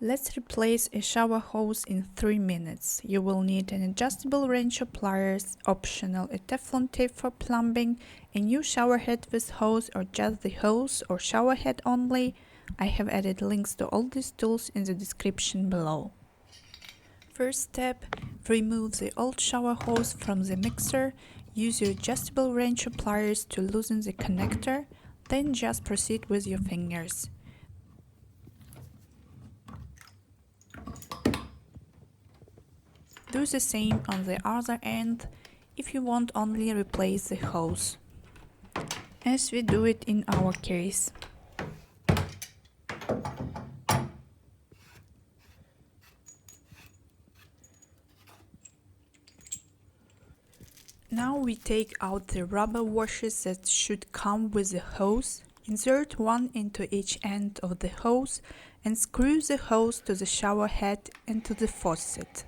Let's replace a shower hose in 3 minutes. You will need an adjustable wrench or pliers, optional a Teflon tape for plumbing, a new shower head with hose or just the hose or shower head only. I have added links to all these tools in the description below. First step, remove the old shower hose from the mixer. Use your adjustable wrench or pliers to loosen the connector, then just proceed with your fingers. Do the same on the other end if you want only replace the hose, as we do it in our case. Now we take out the rubber washers that should come with the hose, insert one into each end of the hose and screw the hose to the shower head and to the faucet.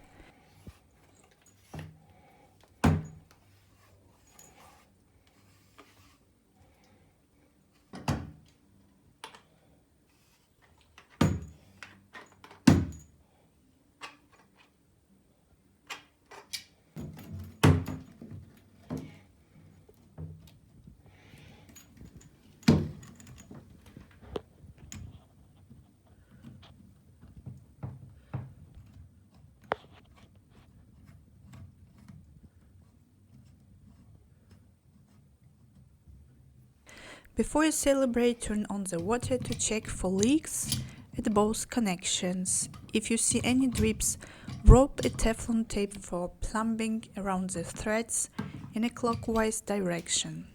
Before you celebrate, turn on the water to check for leaks at both connections. If you see any drips, wrap a Teflon tape for plumping around the threads in a clockwise direction.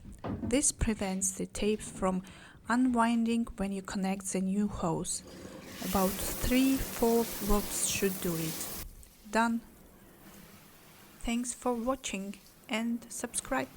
This prevents the tape from unwinding when you connect the new hose. About 3-4 wraps should do it. Done. Thanks for watching and subscribe.